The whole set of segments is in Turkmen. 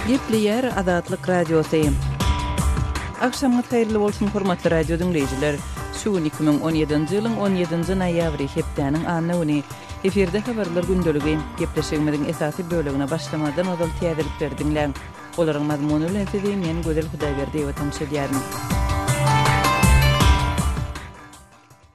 Gepleyer Adatlyk Radiosu. Akşamyňyz haýyrly bolsun hormatly radio dinleýijiler. Şu 2017-nji ýylyň 17-nji noýabry hepdeniň anyny eferde habarlar gündöligi gepleşigimiziň esasy bölegine başlamadan ozal täzelikler dinleň. Olaryň mazmuny bilen sizi men Gözel Hudaýberdi we tanışdyrýaryn.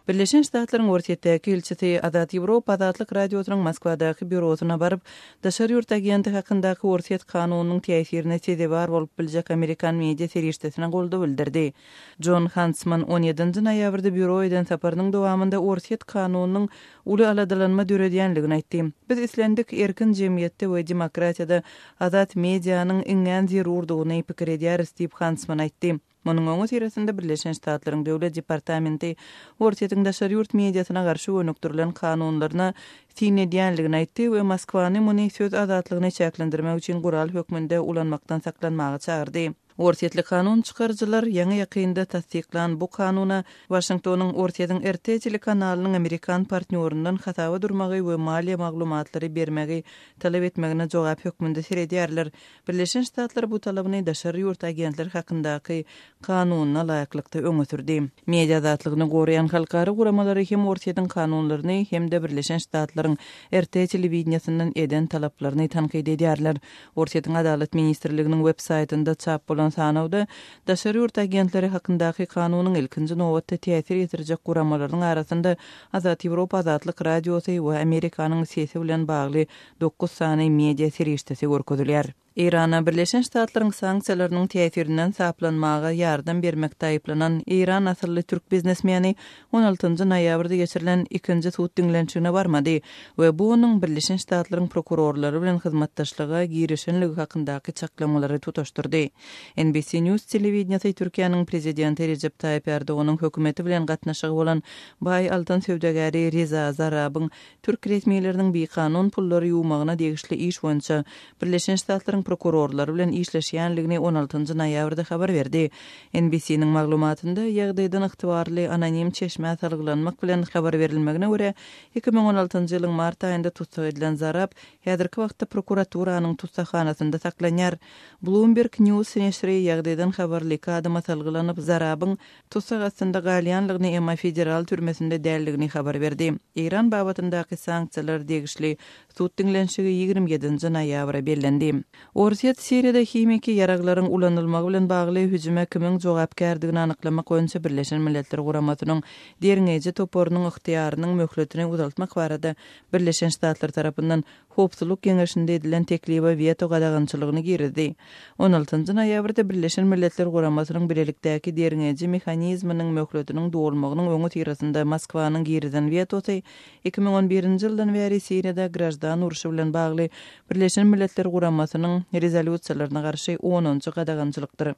Birleşen Ştatlaryň Ortaýetdäki elçisi Azat Ýewropa Adatlyk Radiosynyň Moskwadaky bürosyna baryp, daşary ýurt agenti hakyndaky Ortaýet kanunynyň täsirine sezebar bolup biljek Amerikan media serişdesine golda bildirdi. John Huntsman 17-nji noýabrda büro eden saparynyň dowamında Ortaýet kanunynyň uly aladalanma döredýänligini aýtdy. Biz islendik erkin jemgyýetde we demokratiýada azat medianyň iňen zerurdugyny pikir edýäris diýip Huntsman aýtdy. Munyň öňü tirasynda Birleşen Ştatlaryň Döwlet Departamenti Ortaýetyň daşary ýurt mediasyna garşy önüktirilen kanunlaryna tin edýänligini aýtdy we Moskwany muny söz azatlygyny çäklendirmek üçin gural hökmünde ulanmakdan saklanmagy çağırdy. Ortaýetli kanun çykarjylar ýa-ni ýakynda tasdiklan bu kanuna Washingtonyň Ortaýetyň RT kanalının Amerikan partnyorundan hataba durmagy we maliýe maglumatlary bermegi talap etmegine jogap hökmünde seredýärler. Birleşen Ştatlar bu talabyny daşary ýurt agentleri hakyndaky kanunyna laýyklykda öňe sürdi. Media azatlygyny goraýan halkary guramalary hem Ortaýetyň kanunlaryny hem-de Birleşen Ştatlaryň RT telewizionyndan eden talaplaryny tanqid edýärler. Ortaýetyň Adalet Ministrliginiň web saýtynda çap bolan sanawda daşary ýurt agentleri hakyndaky kanunyň ilkinji nowatda täsir ýetirjek guramalaryň arasynda Azat Ýewropa Azatlyk Radiosy we Amerikanyň sesi bilen bagly 9 sany media serişdesi görkezilýär. İran'a Birleşen Ştatlaryň sanksiýalarynyň täsirinden saplanmaga ýardam bermekde aýplanan İran asylly türk biznesmeni 16-njy noýabrda geçirilen ikinji sud dinlenşigine barmady we bu onuň Birleşen Ştatlaryň prokurorlary bilen hyzmatdaşlyga girişenligi hakyndaky çaklamalary tutaşdyrdy. NBC News telewizionasy Türkiýanyň prezidenti Recep Tayyip Erdoğanyň hökümeti bilen gatnaşygy bolan Bay Altan Sewdegäri Reza Zarabyň türk resmiýetleriniň bir kanun pullary ýuwmagyna degişli iş boýunça Birleşen Ştatlaryň prokurorlary bilen işleşýänligini 16-njy noýabrda habar berdi. NBC-niň maglumatynda ýagdaýdan ygtybarly anonim çeşme salgylanmak bilen habar berilmegine görä 2016-njy ýylyň mart aýynda tutsak edilen Zarab häzirki wagtda prokuraturasynyň tutsakhanasynda saklanýar. Bloomberg News neşri ýagdaýdan habarlyk adama salgylanyp Zarabyň tutsakhanasynda galýanlygyny emma federal türmesinde däldigini habar berdi. İran babatyndaky sanksiýalar degişli sud dinlenşigi 27-nji noýabra bellendi. Ortaýet Siriýada himiki ýaraglaryň ulanylmagy bilen bagly hüjüme kimiň jogapkärdigini anyklamak boýunça Birleşen Milletler Guramasynyň derňeji toporunyň ygtyýarynyň möhletini uzaltmak barada Birleşen Ştatlar tarapyndan Howpsuzlyk Geňeşinde edilen teklibe veto gadagançylygyny girdi. 16-njy noýabrda Birleşen Milletler Guramasynyň bilelikdäki derňeji mexanizmynyň möhletiniň dowulmagynyň öňü tirasynda Moskwanyň giriden vetosy 2011-nji ýyldan beri Siriýada grajdan uruşy bilen bagly Birleşen Milletler Guramasynyň rezolýusiýalaryna garşy 10-njy gadagançylykdyr.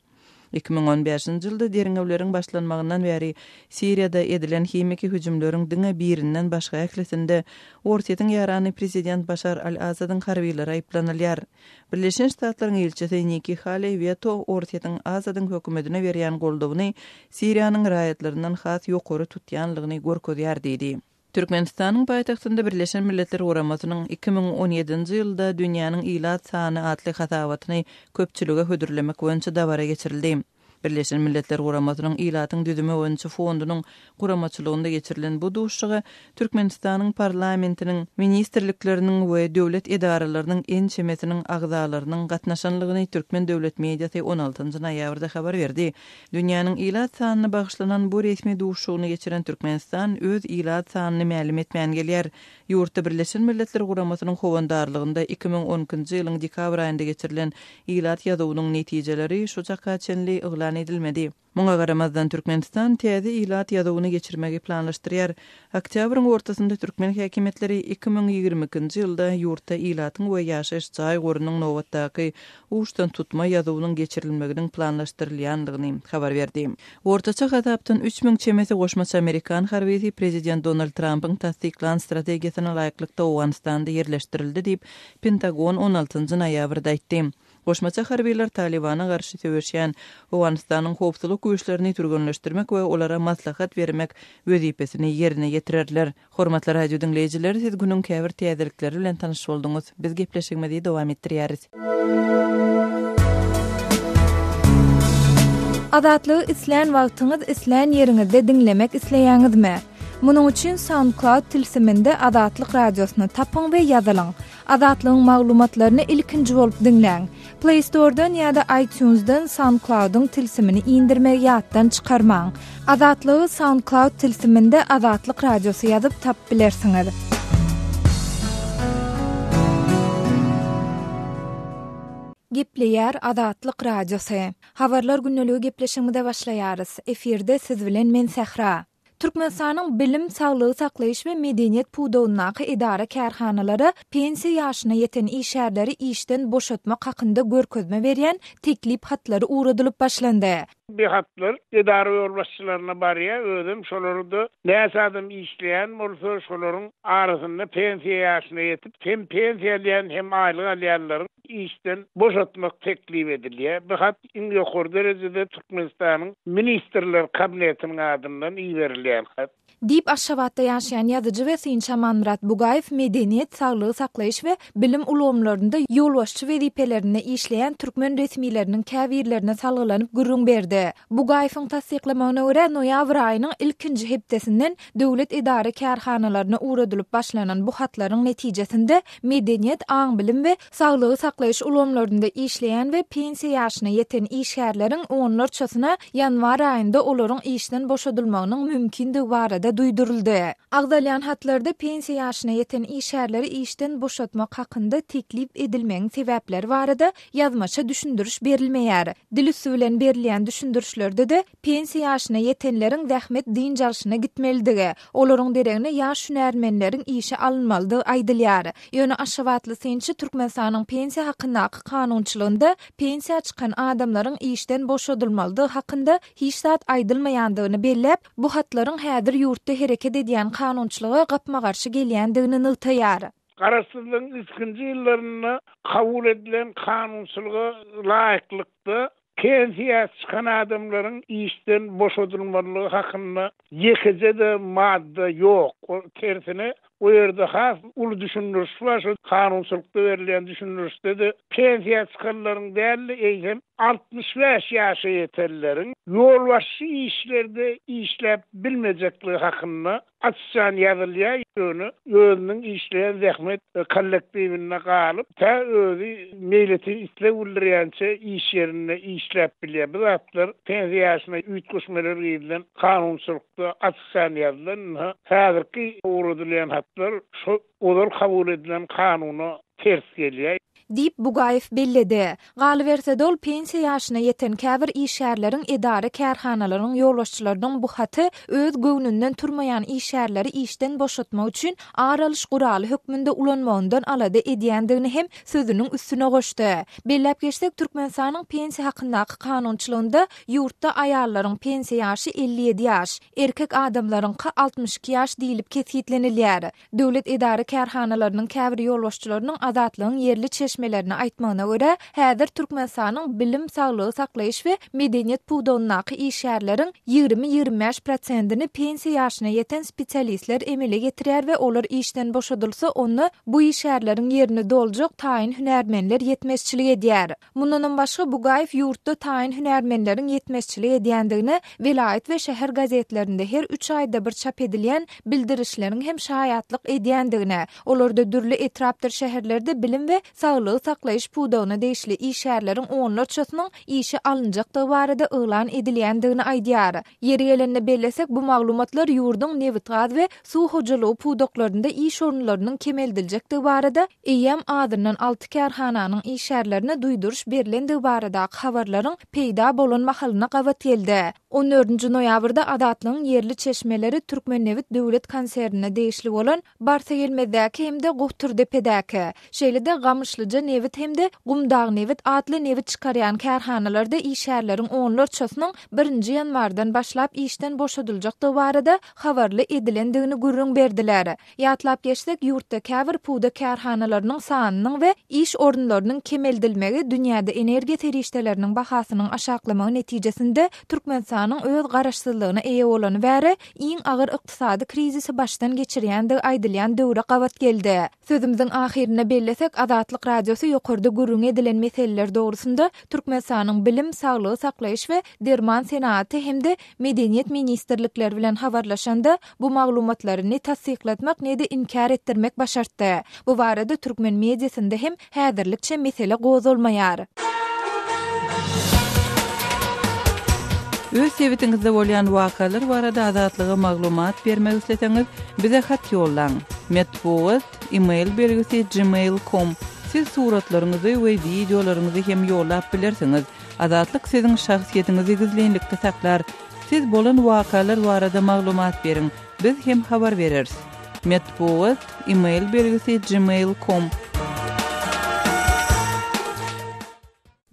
2015-nji ýylda derňewleriň başlanmagyndan beri Siriýada edilen himiki hüjümleriň diňe birinden başga äklesinde Ortaýetyň ýarany prezident Başar al-Asadyň harbiýlary aýplanylýar. Birleşen Ştatlaryň elçisi Nikki Haley veto Ortaýetyň Asadyň hökümetine berýän goldawyny Siriýanyň raýatlaryndan has ýokary tutýanlygyny görkezýär diýdi. Türkmenistanyň paýtagtynda Birleşen Milletler Guramasynyň 2017-nji ýylda dünýäniň ilat sany atly hatawatyny köpçülige hödürlemek boýunça dabara geçirildi. Birleşen Milletler Guramasynyň ilatyň düzüme boýunça fondunyň guramaçylygynda geçirilen bu duşşuga Türkmenistanyň parlamentiniň, ministrlikleriniň we döwlet edaralarynyň en çemesiniň agzalarynyň gatnaşanlygyny Türkmen döwlet mediasy 16-njy noýabrda habar berdi. Dünýäniň ilat sanyna bagyşlanan bu resmi duşşugyny geçiren Türkmenistan öz ilat sanyny ma'lum etmän gelýär. Ýurtda Birleşen Milletler Guramasynyň howandarlygynda 2010-njy ýylyň dekabr aýynda geçirilen ilat ýazywynyň netijeleri şu jaka çenli yglan edilmedi. Muňa garamazdan Türkmenistan täze ilat ýazywyny geçirmegi planlaşdyrýar. Oktýabryň ortasynda Türkmen häkimetleri 2020-nji ýylda ýurtda ilatyň we ýaşaş jaý gorunyň nowatdaky uşdan tutma ýazywynyň geçirilmeginiň planlaşdyrylýanlygyny habar berdi. Ortaça hatapdan 3000 çemesi goşmaçy Amerikan harbiýeti prezident Donald Trump'yň tasdiklan strategiýasyna laýyklykda Awganistanda ýerleşdirildi diýip Pentagon 16-njy noýabrda aýtdy. Goşmaçy harbiýler Talibana garşy söwüşýän Awganistanyň howpsuzlyk güýçlerini türgünleşdirmek we olara maslahat bermek wezipesini ýerine ýetirerler. Hormatly radio dinleýijiler, siz günüň käbir täzelikleri bilen tanyş bolduňyz. Biz gepleşigimizi dowam etdirýäris. Azatlygy isleýän wagtyňyz isleýän ýeriňizde dinlemek isleýäňizmi? Munuň üçin SoundCloud tilsiminde Azatlyk radiosyny tapyň we ýazylyň. Azatlygyň maglumatlaryny ilkinji bolup dinleň. Play Store'dan ýa-da iTunes'dan SoundCloud'un tilsimini indirmek ýatdan çykarmaň. Azatlygy SoundCloud tilsiminde Azatlyk radiosy ýazyp tap bilersiňiz. Gepleýär Azatlyk radiosy. Habarlar günneligi gepleşiginde başlaýarys. Eferde siz bilen men Sehra. Türkmenistanyň bilim, saglygy saklaýyş we medeniýet puwdawynyňky idara kärhanalary pensiýa ýaşyna ýeten işärleri işden boşatmak hakynda görkezme berýän teklip hatlary uradylyp başlandy. Bir hatlar idare ýolbaşçylaryna barýa, özüm şolary näse adam işleýän bolsa şolaryň arasynda pensiýa ýaşyna ýetip, hem pensiýalyan hem aýlyk alýanlaryň işden boşatmak teklip edilýär. Bu hat iň ýokary derejede Türkmenistanyň ministrler kabinetiniň adyndan iýerilýän hat. Dip Aşgabatda ýaşaýan ýazyjy we Synça Manmurat Bugaýew medeniýet, saglygy saklaýyş we bilim ulamlarynda ýolbaşçy wezipelerini işleýän türkmen resmileriniň käbirlerine salgylanyp gürrüň berdi. Bugaýewiň tasdiklamagyna görä noýabr aýynyň ilkinji hepdesinden döwlet idare kärhanalaryna uradylyp başlanan bu hatlaryň netijesinde medeniýet, aň bilim we saglygy saklaýyş ulamlarynda işleýän we pensiýa ýaşyna ýeten işgärleriň onlarçasyna ýanwar aýynda olaryň işden boşadylmagynyň mümkindigi barada duyduruldy. Agdalyan hatlarda pensiýa ýaşyna ýeten işgärleri işden boşatmak hakynda teklip edilmeň sebäpleri barada ýazmaça düşündürüş berilmeýär. Dil üssü bilen berilýän düşündürüşlerde de pensiýa ýaşyna ýetenleriň zähmet diň jalşyna gitmelidigi, olaryň deregine ýaş hünärmenleriň işe alınmalydygy aýdylýar. Ýöne Aşgabatly Synça Türkmenistanyň pensiýa hakyndaky kanunçylygynda pensiýa çykan adamlaryň işden boşadylmalydygy hakynda hiç zat aýdylmaýandygyny belläp, bu hatlaryň häzir ýurtda hereket edýän kanunçylyga gapma garşy gelýändigini nytaýar. Garaşsyzlygyň 3-nji ýyllaryna kabul edilen kanunçylyga laýyklykda pensiýa çykan adamlaryň işden boşadylmalydygy hakynda ýekije de madda ýok. Tersine o ýerde has ulu düşündürüş bar. Şu kanunçylykda berilýän düşündürüşde de pensiýa çykanlaryň däli eýsem 65 ýaşa ýetenleriň ýolbaşçy işlerde işläp bilmejekligi hakynda açsan ýazylýar. Özüniň işleýän zähmet kollektiwine galyp, özü meýleti isle ulurýança iş ýerine işläp bilýär. Bu zatlar pensiýa ýaşyna üýtgeşmeler gidilen kanunçylykda açsan ýazylan, häzirki uradylýan hatlar şu olar kabul edilen kanuny ters gelýär. Dip Bugaýew belledi. Galyberse dol pensiýa ýaşyna ýeten käbir işgärleriň idare kärhanalaryň ýolbaşçylarynyň bu haty öz göwnünden turmaýan işgärleri işden boşatmak üçin aralyş guraly hökmünde ulanmagyndan alady edýändigini hem sözüniň üstüne goşdy. Bellep geçsek Türkmenistanyň pensiýa hakyndaky kanunçylygynda ýurtda aýallaryň pensiýa ýaşy 57 ýaş, erkek adamlaryňky 62 ýaş diýilip kesgitlenilýär. Döwlet idare kärhanalarynyň käbir ýolbaşçylarynyň azatlygyň yerli çeşmelerini aýtmagyna görä, häzir Türkmenistanyň bilim, saglygy saklaýyş we medeniýet puwdawynyňky işgärleriň 20-25%-ni pensiýa ýaşyna ýeten spesialistler emele getirýär we olar işden boşadylsa onu bu işgärleriň ýerini doljak taýin hünärmenler ýetmezçilik edýär. Mundan başga Bugaýew ýurtda taýin hünärmenleriň ýetmezçilik edýändigini vilayet we şäher gazetlerinde her 3 aýda bir çap edilýän bildirişleriň hem şaýatlyk edýändigini, olarda dürli etrapdyr şäherlerde bilim we saglygy saklaýyş puwdawyna deýişli işgärleriň onlarçasynyň işe alynjakdygy barada elan edilýändigini aýdýar. Ýeri gelende bellesek bu maglumatlar ýurduň newit gaz we suw hojalygy puwdaklarynda iş orunlarynyň kemeldiljektigi barada eýem adyndan 6 kärhananyň işgärlerine duýduruş berilendigi baradaky habarlaryň peýda bolan mahalyna gawat geldi. 14-nji noýabrda Azatlygyň yerli çeşmeleri Türkmennewit döwlet konsernine deýişli bolan Barsagelmedäki hemde Gowturdepedäki, şeýle-de Gamışlyja Newit hemde Gumdag Newit adly newit çykarýan kärhanalarda işgärleriň onlarçasynyň 1-nji ýanwardan başlap işden boşadyljakdygy barada habarly edilendigini gürrüň berdiler. Ýatlap geçsek ýurtda käbir puwda kärhanalarynyň sanynyň we iş orunlarynyň kemeldilmegi dünýäde energiýa terişdeleriniň bahasynyň aşaklamagy netijesinde Türkmenistanyň öz garaşsyzlygyna eýe bolany bäri iň agyr ykdysady krizisi başdan geçirýändigi aýdylýan döwre gawat geldi. Sözümizin ahirine bellesek Azatlyk Radiosu ýokarda gurrun edilen meseleler dogrusunda Türkmenistanyň bilim, saglygy saklaýyş we derman senaty hemde medeniýet ministrlikleri bilen habarlaşanda bu maglumatlary ne tasdiklatmak ne de inkar etdirmek başartdy. Bu barada türkmen mediasynda hem häzirlikçe mesele gozulmaýar. Öz sebitinizde bolýan wakalar barada azatlyga maglumat bermek isleseňiz bize hat ýollaň. Metbuat e-mail belgisi gmail.com. Siz suratlaryňyzy we videolaryňyzy hem ýollap bilersiňiz. Azatlyk siziň şahsiýetiniňizi gizlenlikde saklar. Siz bolan wakalar barada maglumat beriň. Biz hem habar bereriz. Metbuat e-mail belgisi gmail.com.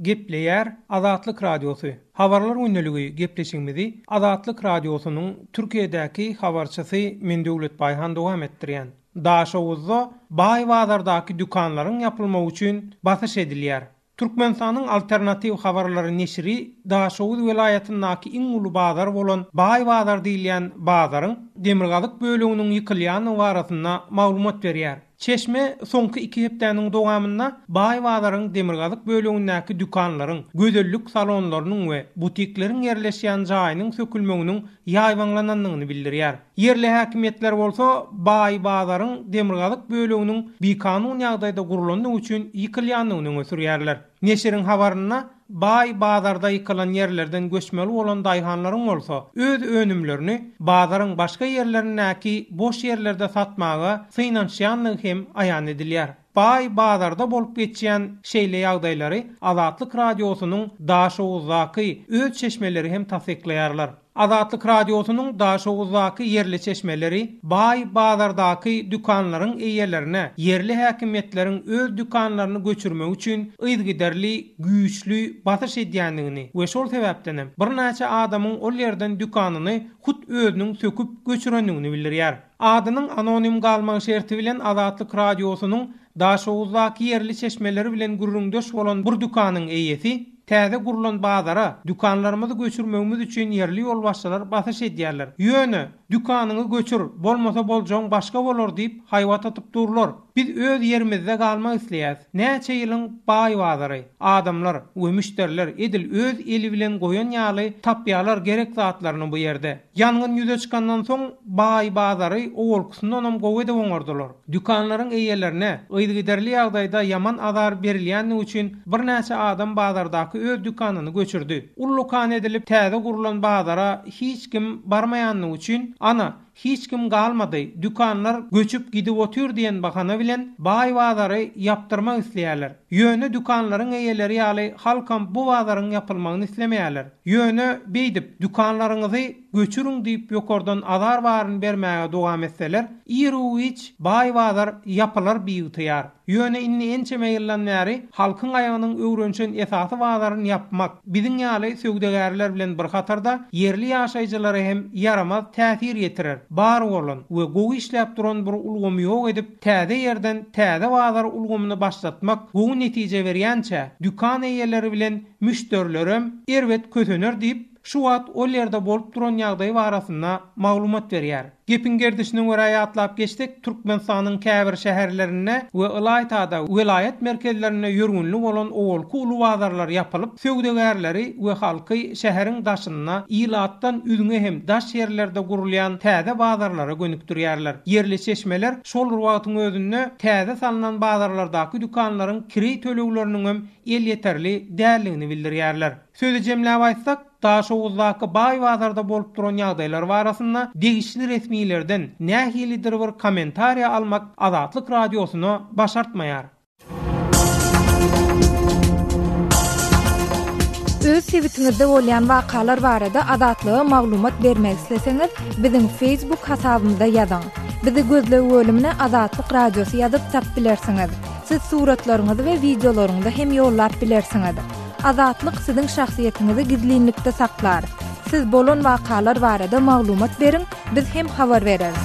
Gepleýär Azatlyk Radiosu. Habarlar öňeligi gepleşigimizi Azatlyk Radiosunyň Türkiýedäki habarçysy Mendewlet Baýhan dowam etdirýän. Daşowuzda Baý bazardaky dükanlaryň ýapylmagy üçin basyş edilýär. Türkmenistanyň alternativ habarlary neşri Daşowuz welaýatyndaky iň uly bazar bolan Baý bazar diýilen bazaryň Demirgazyk bölüginiň ýykylýany barasynda maglumat berýär. Çeşme soňky 2 hepdeniň dowamynda Baý bazaryň Demirgazyk bölügindäki dükanlaryň, gözellik salonlarynyň we butikleriň ýerleşýän jaýynyň sökülmeginiň ýaýwanlananyny bildirýär. Yerli häkimetler bolsa Baý bazaryň Demirgazyk bölüginiň bikanun ýagdaýda gurulanyny üçin ýykylýanyny ösürýärler. Neşiriň habaryna Baý bazarda ýykylan ýerlerden göçmeli bolan daýhanlaryň bolsa öz önümlerini bazaryň başga ýerlerindäki boş ýerlerde satmaga synanýanlygy hem aýan edilýär. Baý bazarda bolup geçýän şeýle ýagdaýlary Azatlyk Radiosunyň Daşowuzdaky öz çeşmeleri hem tasdiklaýarlar. Azatlyk Radiosunyň Daşowuzdaky yerli çeşmeleri Baý bazardaky dükanlaryň eýerlerine yerli häkimetleriň öz dükanlaryny göçürmek üçin ýygyderli, güýçlü basyş edýändigini we şol sebäpden bir näçe adamyň ol ýerden dükanyny hut özüniň söküp göçürendigini bildirýär. Adynyň anonim galmagy şerti bilen Azatlyk Radiosunyň Daşowuzdaky yerli çeşmeleri bilen gurrundaş bolan bir dükanyň eýesi täze gurulan bazara dükanlarymyzy göçürmegimiz üçin yerli ýolbaşçylar basyş edýärler. Ýöne dükanyny göçür, bolmasa boljaň başga bolar diýip haýwat atyp durlar. Biz öz yerimizde galmak isleýäs. Näçe ýylyň Baý bazary, adamlar we müşteriler edil öz eli bilen goýan ýaly tapýalar gerek zatlaryny bu ýerde. Ýangyn ýüze çykandan soň Baý bazary owalkysyndan hem gowy edip oňardylar. Dükanlaryň eýerlerine ýygyderli ýagdaýda ýaman azar berilýänligi üçin bir näçe adam bazardaky öz dükanyny göçürdi. Ullukan edilip täze gurulan bazara hiç kim barmaýanlygy üçin ana hiç kim galmady. Dükanlar göçüp gidip otur diyen bahana bilen Baý bazary yaptırmak isleýärler. Ýöne dükanlaryň eýeleri ýaly halkam bu bazaryň yapylmagyny islemeýärler. Ýöne beýdip dükanlaryňyzy göçürüň diýip ýokardan azar baryn bermäge dowam etseler, ýeri Baý bazar yapylar biýutýar. Ýöne inni ençe meýillenleri halkyň aýagynyň öwrençen esasy bazaryny yapmak biziň ýaly söwdegärler bilen bir hatarda yerli ýaşaýjylary hem yaramaz täsir ýetirer. Bar bolan we gowy işläp duran bir ulgamy ýok edip täze ýerden täze bazar ulgamyny başlatmak gowy netije berýänçe dükan eýerleri bilen müşterilerim erwet kötener diýip şu wagt ol ýerde bolup duran ýagdaý barasynda maglumat berýär. Gepin gerdişine göre atlap geçtik. Türkmenistanyň käbir şäherlerine we Ilaytada welaýat merkezlerine ýörgünli bolan owalky uly bazarlar ýapylyp, söwdegärleri we halky şäheriň daşyna ilatdan üdüňe hem daş ýerlerde gurulýan täze bazarlara gönükdirýärler. Yerli çeşmeler şol wagtyň özünde täze salynan bazarlardaky dükanlaryň kiri tölegleriniň hem el ýeterli dälligini bildirýärler. Sözü jemläp aýtsak, Daşowuzdaky Baý bazarda bolup duran ýagdaýlar barasynda degişli resmilerden nähilidir bir kommentariýa almak Azatlyk Radiosuny başartmaýar. Öz sebitinizde bolýan wakalar barada Azatlyga maglumat bermek isleseňiz, biziň Facebook hasabymyzda ýazyň. Bizi gözlegi bölümine Azatlyk Radiosu ýazyp tap bilersiňiz. Siz suratlaryňyzy we videolaryňyzy hem ýollap bilersiňiz. Azatlyk siziň şahsiýetiniňizi gizlinlikde saklar. Siz bolan wakalar barada maglumat beriň, biz hem habar bereriz.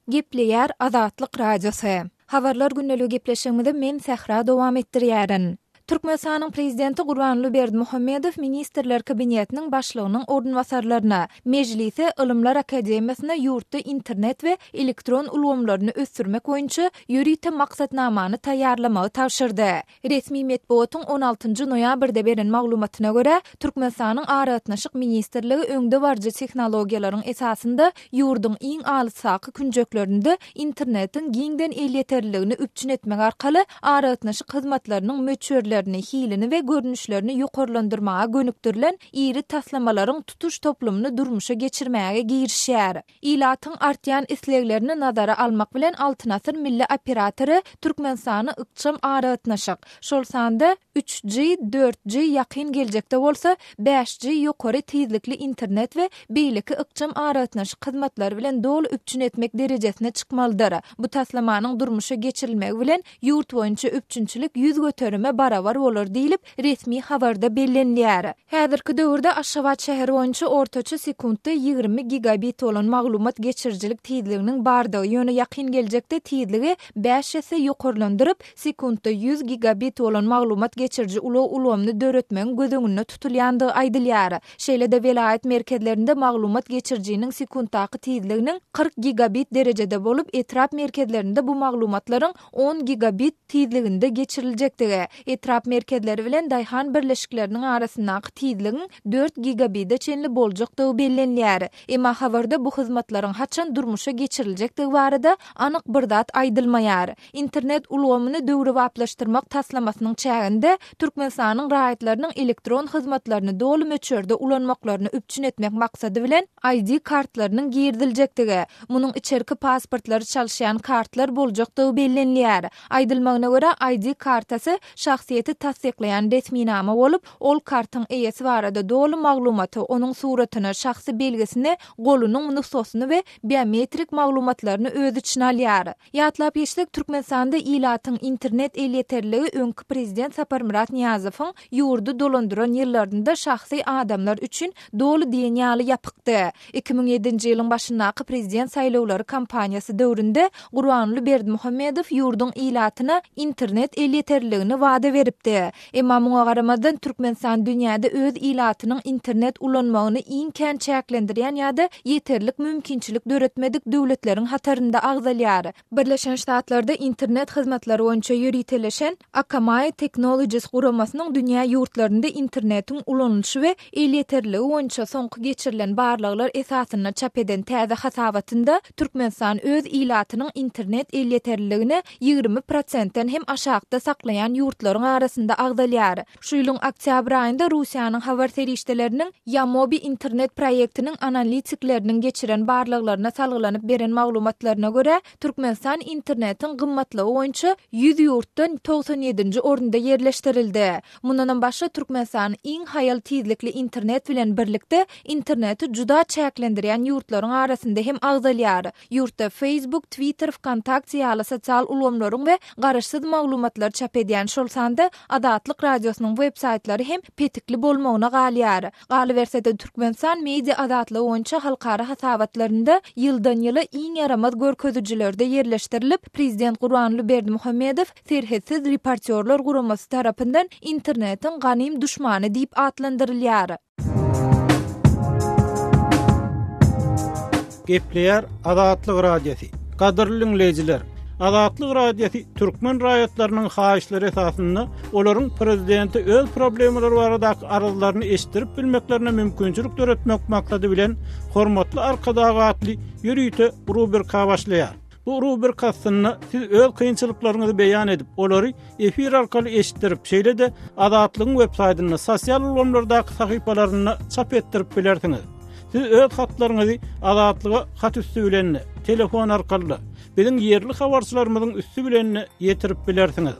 Gepleýär Azatlyk Radiosu. Habarlar günneligi gepleşigimizde men Sehra dowam etdirýärin. Türkmenistanyň prezidenti Gurbanly Berdimuhammedow Ministrler Kabinetiniň başlygynyň ornwasarlaryna Mejlise Ilmlar Akademiýasyna ýurtda internet we elektron ulgamlaryny ösdürmek boýunça ýürite maksatnamany taýýarlamagy tapşyrdy. Resmi medeniýetiň 16 noýabrda beren maglumatyna görä, Türkmenistanyň Aratnaşyk Ministrligi öňde barjy tehnologiýalaryň esasynda ýurduň iň alyssaky künjeklerinde internetiň giňden el ýeterligini üpçün etmek arkaly aratnaşyk hyzmatlarynyň möçürlerini, hilini we görnüşlerini ýokarlandyrmaga gönükdirilen iri taslamalaryň tutuş toplumyny durmuşa geçirmäge girişýär. Ilatyň artýan isleglerini nazara almak bilen Altyn asyr milli operatory Türkmenistany ykçam aratnaşyk. Şol sanda 3G, 4G ýakyn geljekde bolsa 5G ýokary tezlikli internet we beýleki ykçam aratnaşyk hyzmatlary bilen dol üpçün etmek derejesine çykmalydyr. Bu taslamanyň durmuşa geçirilmegi bilen ýurt boýunça üpçünçilik ýüz göterime barabar bolar diýilip resmi habarda bellenýär. Häzirki döwürde Aşgabat şäheri boýunça ortaça sekundda 20 gigabit bolan maglumat geçirjilik tezliginiň bardygy ýöne ýakyn geljekde tezligi 5 ýese ýokarlandyryp sekundda 100 gigabit bolan maglumat geçirji ulgamny döretmegiň gözüňünde tutulýandygy aýdylýar. Şeýle-de welayet merkezlerinde maglumat geçirjiniň sekunddaky tezliginiň 40 gigabit derejede bolup etrap merkezlerinde bu maglumatlaryň 10 gigabit tezliginde geçiriljekdigi, etrap merkezleri bilen daýhan birleşikleriniň arasyndaky tezligiň 4 gigabitde çenli boljakdygy bellenýär. Emma habarda bu hyzmatlaryň haçan durmuşa geçiriljekdigi barada anyk bir zat aýdylmaýar. Internet ulgamyny döwre waplaşdyrmak taslamasynyň çäginde Türkmenistanyň raýatlarynyň elektron hyzmatlaryny doly möçürde ulanmaklaryny üpçün etmek maksady bilen ID kartlarynyň girdiljektigi, munyň içerki pasportlary çalşýan kartlar boljakdygy bellenýär. Aýdylmagyna görä ID kartasy şahsiýeti tasdikleýän resminama bolup, ol kartyň eýesi barada doly maglumaty, onuň suratyny, şahsy belgesini, golunyň nüsxasyny we biometrik maglumatlaryny öz içine alýar. Ýatlap ýeşdik, Türkmenistanda ilatyň internet el ýeterligi öňkü prezident Saparmurat Niýazowyň ýurdu dolandyran ýyllarynda şahsy adamlar üçin doly diýen ýaly ýapykdy. 2007-nji ýylyň başyndaky prezident saýlawlary kampaniýasy döwründe Gurbanly Berdimuhammedow ýurduň ilatyna internet el ýeterligini wada beripdi. Emma muňa garamadan Türkmenistan dünýäde öz ilatynyň internet ulanmagyny iň kän çäklendirýän ýa-da ýeterlik mümkinçilik döretmedik döwletleriň hatarynda agzalýar. Birleşen Ştatlarda internet hyzmatlary boýunça ýürüteleşen Akamai Technologies guramasynyň dünýä ýurtlarynda internetiň ulanýyşy we el ýeterligi boýunça soňky geçirilen barlyklar esasyna çap eden täze hasabatynda Türkmenistan öz ilatynyň internet el ýeterligini 20%-den hem aşagda saklayan ýurtlaryň arasynda agzalýar. Şu ýylyň oktyabr aýynda Russiýanyň habar serişdeleriniň Yamobi internet proýektiniň analitikleriniň geçiren barlyklaryna salgylanyp beren maglumatlaryna görä, Türkmenistan internetiň gymmatlygy boýunça 100 ýurtdan 97-nji orunda yerleşdirildi. Mundan başga Türkmenistan iň haýal tezlikli internet bilen birlikde interneti juda çäklendirýän ýurtlaryň arasynda hem agzalýar. Ýurtda Facebook, Twitter, WhatsApp ýaly sosial ulgamlaryň we garaşsyz maglumatlar çap edýän şol sanda Adatlyk radiosynyň web saytlary hem petikli bolmagyna galýar. Galy bersede Türkmenistan media adatlygy boýunça halkara hasabatlarynda ýyldan ýyla iň ýaramaz görkezijilerde yerleşdirilip, prezident Gurbanly Berdimuhammedow serhetsiz reportyorlar guramasy tarapyndan internetiň ganym düşmany diýip atlandyrylýar. Gepleýär Adatlyk radiosi. Gadyrly dinleýijiler, Adatlyk radiosi türkmen raýatlarynyň haýyşlary esasynda olaryň prezidenti öz problemleri baradaky arzularyny eşdirip bilmeklerine mümkinçilik döretmek maksady bilen hormatly arkadagatly ýürüýte rubrika başlaýar. Bu rubrikasyny siz öz kynçylyklaryňyzy beýan edip, olary efir arkaly eşitdirip, şeýle-de Adatlygyň web saýtyna, sosial ulgamlardaky sahypalaryna çap etdirip bilersiňiz. Siz öz hatlaryňyzy Adatlyga hat üstü bilen, telefon arkaly, biziň ýerli habarçylarymyzyň üstü bilen ýetirip bilersiňiz.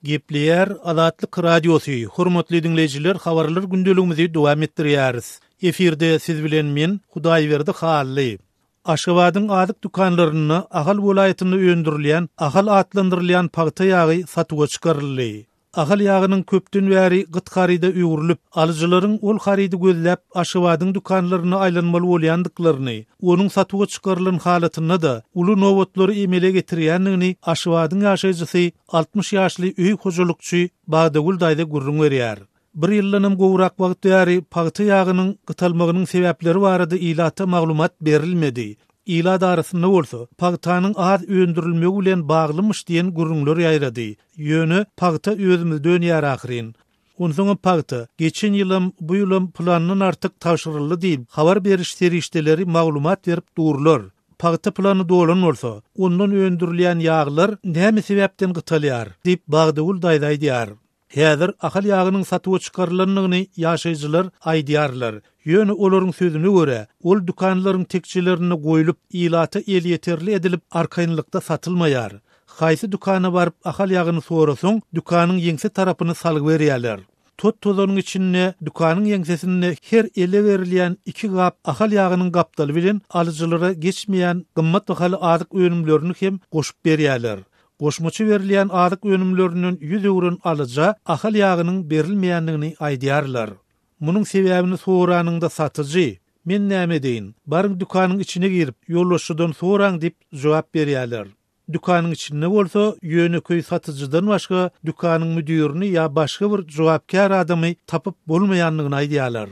Gepleýär Adatlyk radiosi. Hormatly dinleýijiler, habarlar gündeligimizi dowam etdirýäris. Efirde siz bilen men Hudaýberdi Hally. Aşgabatyň adyk dukanlaryny Agal welaýatyny öndürilýän, Agal atlandyrylýan paýta ýagy satyga çykaryldy. ahal ýagynyň köpden bäri gytgaryda üýrülip, alyjylaryň ol harydy gözläp aşywadyň dukanlaryna aýlanmaly bolýandyklaryny, onuň satyga çykarylan halatyna da uly nowatlary emele getirýändigini aşywadyň ýaşaýjysy 60 ýaşly öý hojalykçy Bagdagul daýda gurrun berýär. Bir ýyllanam gowrak wagt ýary paýta ýagynyň gytalmagynyň sebäpleri barada ilata maglumat berilmedi. İlad arasında bolsa, paýtanyň az öndürilmegi bilen baglymış diýen gurrunlar ýaýrady. Ýöne paýta özümizden ýar ahyryn. Onsoň paýta geçen ýylym bu ýylym planyndan artyk taşyryldy diýip habar beriş serişdeleri maglumat berip durlar. Paýta plany dolan bolsa, ondan öndürilýän ýaglar näme sebäpden gytalýar diýip Bagdagul daýdaýdýar. Häzir ahal ýagynyň satyga çykarylanlygyny ýaşaýjylar aýdýarlar. Ýöne olaryň sözüne görä, ol dukanlaryň tekçilerini goýulyp, ilata el ýeterli edilip arkaýynlykda satylmaýar. Haýsy dukana baryp ahal ýagyny sorasaň, dukanyň ýeňse tarapyny salyp berýärler. Tot-tozanyň içinde dukanyň ýeňsesinde her ele berilýän 2 gap ahal ýagynyň gapdaly bilen alyjylara geçmeýän gymmat bahaly adyk önümlerini hem goşup berýärler. Goşmaçy berilýän adyk önümleriniň 100 eurun alyja ahal ýagynyň berilmeýändigini aýdýarlar. Munyň sebäbini soranyňda satyjy, men näme deýin, baryň dukanyň içine girip ýollaşydan soraň diýip jogap berýärler. Dukanyň içinde bolsa, ýöneköý satyjydan başga dukanyň müdirini ýa başga bir jogapkar adamy tapyp bolmaýanlygyny aýdýarlar.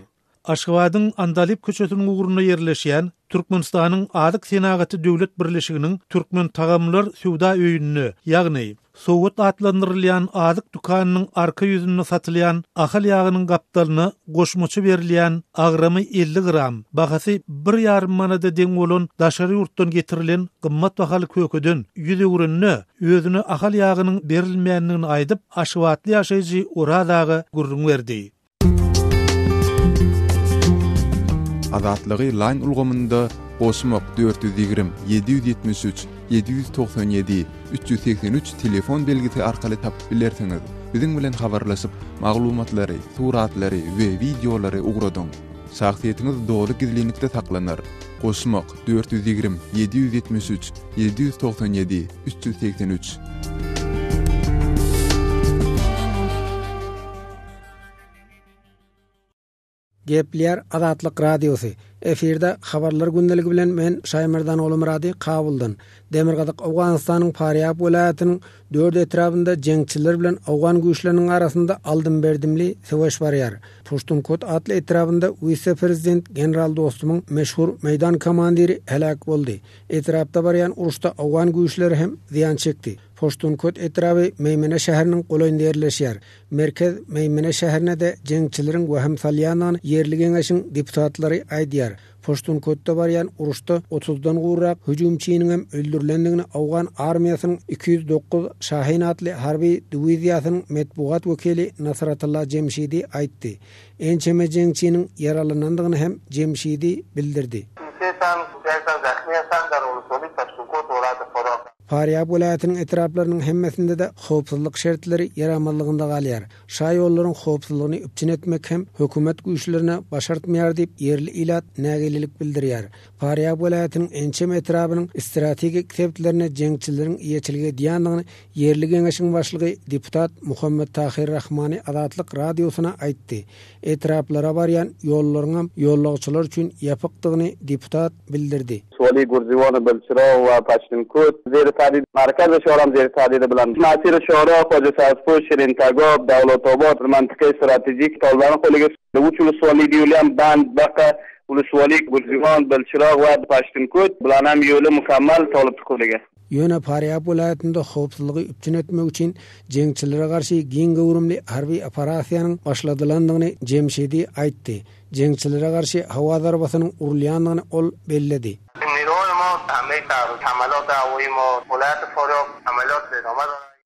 Aşgabatyň Andalip köçesiniň ugruna ýerleşýän Türkmenistanyň adyk senagaty döwlet birleşiginiň Türkmen tagamlar suwda öýünni, ýagny Sowat atlandyrylýan adyk dukanynyň arka ýüzünde satylýan ahal ýagynyň gapdalyny goşmaçy berilýän agramy 50 gram, bahasy 1,5 manada deň bolan daşary ýurtdan getirilen gymmat bahaly kökeden 100 eurony özüne ahal ýagynyň berilmeýändigini aýdyp aşywatly ýaşaýjy oradagy gurrun berdi. Azatlygy line ulgamynda Osmok 420 773 797 383 telefon belgisi arkaly tapyp bilersiňiz. Biziň bilen habarlaşyp maglumatlary, suratlary we videolary ugradyň. Şahsiýetiniz dogry gizlilikde saklanır. Osmok 420 773 797 383. Gepler Azatlyk Radiosu. Efirde habarlar gündəligi bilen men Şaýmyrdan Olumrady Kabuldan. Demirgazyk Awganystanyň Faryab welaýatynyň 4 etrafynda jeňçiler bilen Awgan güýçleriniň arasynda aldym berdimli söwüş barýar. Pushtunkot atly etrafynda vice-prezident general dostumyň meşhur meýdan komandiri helak boldy. Etrafda barýan uruşda Awgan güýçleri hem ziýan çekdi. Pushtunkot etrafy Meýmene şäheriniň golaýynda ýerleşýär. Merkez Meýmene şäherine de jeňçileriň wehem salýanyny ýerli geňeşiň deputatlary aýdýar. Pushtunkotda barýan uruşda 30-dan gurrak hüjümçiniň hem öldürilendigini Awgan armiýasynyň 209 Şahin atly harby diwiziýasynyň medbugat wekili Nasratullah Jemşidi aýtdy. Ençeme jeňçiniň yaralanandygyny hem Jemşidi bildirdi. Faryab welaýatynyň etraplarynyň hemmesinde de howpsuzlyk şertleri ýaramanlygynda galýar. Şa ýollaryň howpsuzlygyny üpçün etmek hem hökümet güýçlerine başartmaýar diýip ýerli ilat nägililik bildirýär. Faryab welaýatynyň ençem etrapynyň strategik sebäplerine jeňçileriň ýeçiligi diýanlygyny ýerli geňeşiň başlygy deputat Muhammed Tahir Rahmany Azatlyk Radiosuna aýtdy. Etraplara barýan ýollaryň ýollagçylar üçin ýapykdygyny deputat bildirdi. Wali Gurziwan Belçira we Paştunkot zeri markaz şoram zeri tadid bilan Nasir şora Hoca Sazpur Şirin Tagob Dawlatobod mantyky stratejik tollarny qo'liga uçulu Wali diýilýän band baqa Wali Gurziwan Belçira we Paştunkot bilan hem ýöle mukammal tolup qo'liga. Ýöne Faryab welaýatynda howpsuzlygy üpçün etmek üçin jeňçilere garşy giň gowrumly harby operasiýanyň başladylandygyny Jemşidi aýtdy. Jeňçilere garşy hawa zarbasynyň urulýandygyny ol belledi.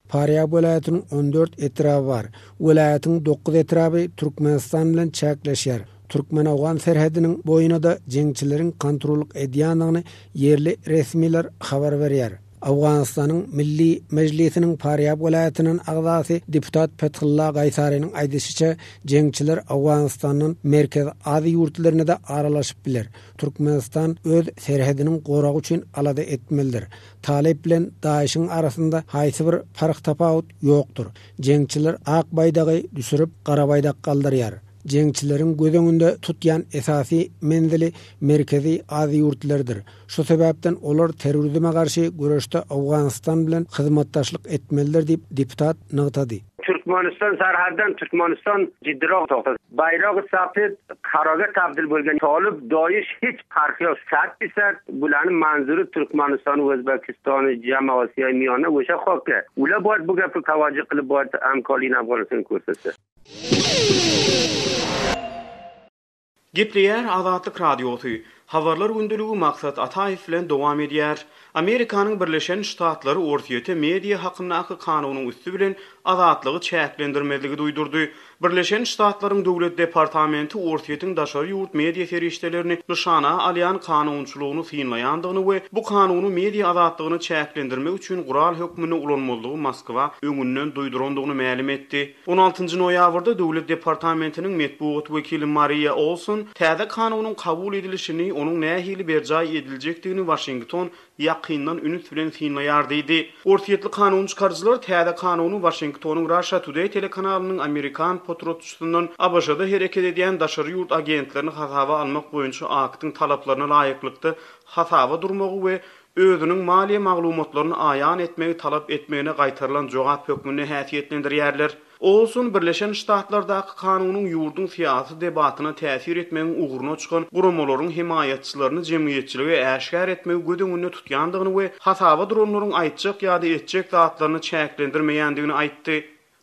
Faryab welaýatynyň 14 etrafy bar. Welaýatyň 9 etrafy Türkmenistan bilen çäkleşýär. Türkmen-Awgan serhediniň boýuna da jeňçileriň kontrollyk edýändigini ýerli resmiler habar berýär. Awganistanyň Milli Mejlisiniň Faryab welaýatynyň agzasy deputat Fethullah Gaýsarynyň aýdysynça jeňçiler Awganistanyň merkez Aziýa ýurtlaryna da aralaşyp biler. Türkmenistan öz serhediniň goragy üçin alada etmelidir. Talep bilen Daişiň arasynda haýsy bir fark tapawut ýokdur. Jeňçiler ak baýdagy düşürüp gara baýdak galdyrýar. Jeňçilerin gözeňinde tutýan esasy menzili merkezi Aziýa ýurtlarydyr. Şu sebäpden olar terrorizme garşy güreşde Awganistan bilen hyzmatdaşlyk etmelidir diýip deputat nagtady. Türkmenistan sarhaddan Türkmenistan jiddiroq toqtady. Bayragy sapet karaga tabdil bolgan Talib Daesh hiç farky ýok. 100% bulanyň manzury Türkmenistan we Özbekistany jamawaty miýana goşa hokka. Ular boýat bu gapy tawajjuh qilib boýat amkolyny Afganistana körsetse. Gepleyer Azatlyk Radiosu. Habarlar gündülügi maksat Ataýew bilen dowam edýär. Amerikanyň Birleşen Ştatlary ortaýety media hakynaky kanunyň üstü bilen azatlygy çäklendirmezligi duýdurdy. Birleşen Ştatlaryň döwlet departamenti ortaýetyň daşary ýurt media serişdelerini nişana alýan kanunçylygyny synlaýandygyny we bu kanuny media azatlygyny çäklendirmek üçin gural hökmüni ulanmalydygy Moskwa öňünden duýdurandygyny ma'lum etdi. 16-njy noýabrda döwlet departamentiniň medbuat wekili Maria Olson täze kanunyň kabul edilişini onuň nähili berjaý ediljekdigini Washington ýakyndan ünit bilen synlaýar diýdi. Ortaýetli kanun çykarjylar täze kanuny Washingtonyň Russia Today telekanalynyň Amerikan patriotynyň ABŞ-da hereket edýän daşary ýurt agentlerini hasaba almak boýunça aktyň talaplaryna laýyklykda hasaba durmagy we özüniň maliýe maglumatlaryny aýan etmegi talap etmegine gaýtarylan jogap hökmüni häsiýetlendirýärler. Olsun Birleşen Ştatlardaky kanunyň ýurdun syýasy debatyna täsir etmegiň ugruny çykan gurumalaryň himayetçilerini jemgyýetçiligi äşkär etmegi gödeňinde tutýandygyny we hasaba duranlaryň aýtjak ýa-da etjek zatlaryny çäklendirmeýändigini aýtdy.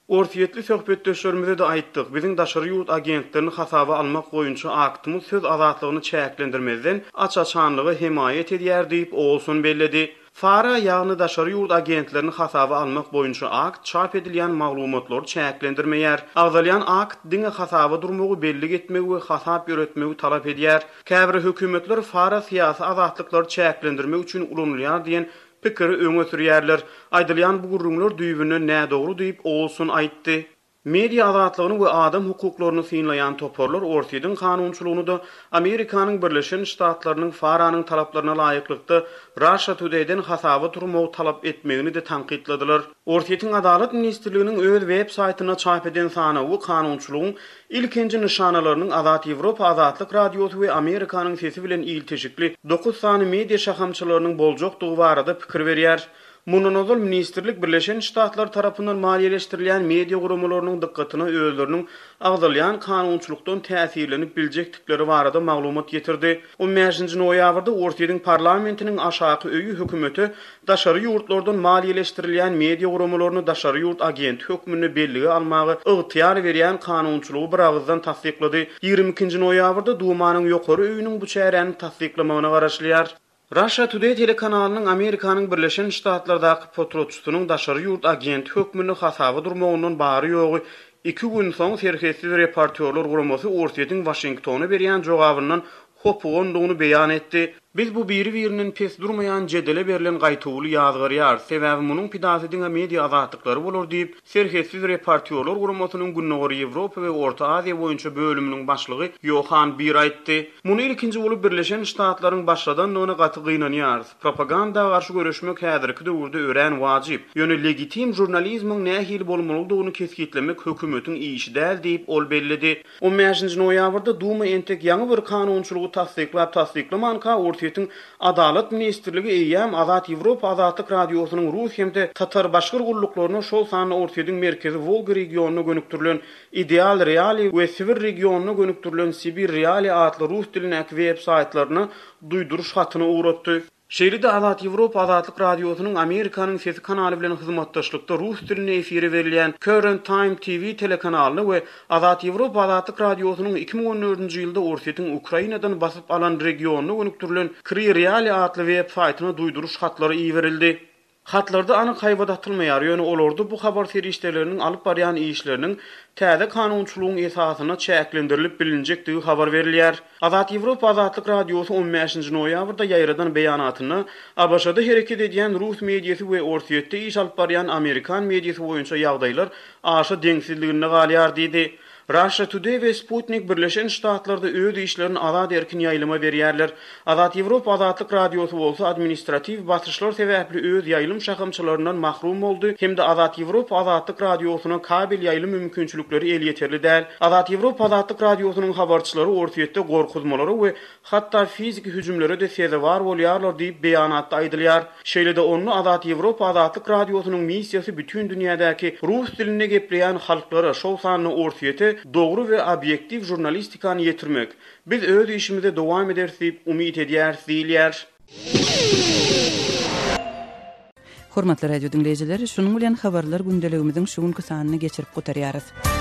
Ortaýetli söhbetdeşlerimizde de aýtdyk. Biziň daşary ýurt agentlerini hasaba almak boýunça aktymyz söz azatlygyny çäklendirmezden açaçanlygy himayet edýär diýip Olsun belledi. Fara ýagny daşary ýurt agentlerini hasaba almak boýunça akt çap edilýän maglumatlary çäklendirmeýär. Agzalýan akt diňe hasaba durmagy belli etmegi we hasap ýöretmegi talap edýär. Käbir hökümetler fara syýasy azatlyklary çäklendirmek üçin ulanylýar diýen pikiri öňe sürýärler. Aýdylýan bu gurrumlar düýbüne nädogry diýip Olsun aýtdy. Media azatlygyny we adam hukuklaryny synlaýan toparlar ortaýetin kanunçylygyny da Amerikanyň Birleşen Ştatlarynyň Faranyň talaplaryna laýyklykda Russia Today'den hasaba turmagy talap etmegini de tanqidlediler. Ortaýetin Adalet Ministrliginiň öz web saýtyna çap eden sanawy kanunçylygyň ilkinji nişanalarynyň Azat Ýewropa Azatlyk Radiosy we Amerikanyň sesi bilen ilteşikli 9 sany media şahamçylarynyň boljokdygy barada pikir berýär. Mundan ozal Ministerlik Birleşen Ştatlar tarapyndan maliýeleşdirilýän media gurumlarynyň dikkatyny özleriniň agdalýan kanunçylykdan täsirlenip biljekdikleri barada maglumat ýetirdi. 15-nji noýabrda Ortaýetin parlamentiniň aşaky öýü hökümeti daşary ýurtlardan maliýeleşdirilýän media gurumlaryny daşary ýurt agent hökmüni belligi almagy ygtyýar berýän kanunçylygy bir agzdan tasdiklady. 22-nji noýabrda Dumanyň ýokary öýüniň bu çäreni tasdiklamagyna garaşlýar. Russia Today telekanalynyň Amerikanyň Birleşen Ştatlardaky patriotynyň daşary ýurt agent hökmüni hasaba durmagynyň bary ýogy 2 gün soň serhesli reportyorlar guramasy Ortaýetin Washingtona berýän jogabyndan hopugondygyny beýan etdi. Biz bu biri-birinin pes durmayan jedele berilen gaýtawly ýazgarýar. Sebäbi munyň pidasydyň media azatlyklary bolar diýip serhesiz reportyorlar guramasynyň Günnägori Ýewropa we Orta Aziýa boýunça bölüminiň başlygy Johan Bir aýtdy. Muny ilkinji bolup Birleşen Ştatlaryň başladan ony gaty gynanýar. Propaganda garşy görüşmek häzirki döwürde ören wajyp. Ýöne legitim jurnalizmiň nähili bolmalydygyny kesgitlemek hökümetiň işi däl diýip ol belledi. 15-nji noýabrda Duma entek ýaňy bir kanunçylygy tasdiklamanka Ortaýetin Adalet Ministrligi eýäm Azat Ýewropa Azatlyk Radiosynyň Rus hemde tatar başga guruluklaryny şol sany Ortaýetin merkezi Volga regionuna gönüktirilen Ideal Reali we Sibir regionuna gönüktirilen Sibir Reali adly rus dilindäki web saýtlaryny duýduruş hatyna uğratdy. Şeýle-de Azat Ýewropa Azatlyk Radiosynyň Amerikanyň sesi kanaly bilen hyzmatdaşlykda rus dilinde efire berilýän Current Time TV telekanalyny we Azat Ýewropa Azatlyk Radiosynyň 2014-nji ýylda Ortaýetin Ukrainadan basyp alan regionuna gönüktirilen Kri Reali adly web saýtyna duýduruş hatlary iýerildi. Hatlarda anyk haýbat atylmaýar, ýöne olardy bu habar serişleriniň alyp barýan işleriniň täze kanunçylygyň esasyna çäklendirilip bilinjekdigi habar berilýär. Azat Ýewropa Azatlyk Radiosy 15-nji noýabrda ýaýradan beýanatyny ABC-da hereket edýän Rus mediýasy we ortaýetde iş alyp barýan Amerikan mediýasy boýunça ýagdaýlar aşy deňsizligine galýar diýdi. Russia Today ve Sputnik Birleşen Ştatlarda öz işlerini azad erkin ýaýlyma berýärler. Azat Ýewropa Azatlyk Radiosy bolsa administrativ basyşlar sebäpli öz ýaýlym şakamçylaryndan mahrum boldy. Hemde Azat Ýewropa Azatlyk Radiosyna kabel ýaýlym mümkinçilikleri el ýeterli däl. Azat Ýewropa Azatlyk Radiosynyň habarçylary ortaýetde gorkuzmalary we hatda fizik hüjümlere de sebäpär bolýarlar diýip beýanatda aýdylýar. Şeýle de onu Azat Ýewropa Azatlyk Radiosynyň missiýasy bütün dünýädäki rus dilinde gepleýän halklara şol sanyny ortaýete dogry we obyektiv jurnalistikany ýetirmek. Biz öz işimize dowam ederiz diýip umyt edýär diýilýär. Hormatly radio dinleýijileri, şunuň bilen habarlar gündeligimiziň şugunky sanyny geçirip gotarýarys.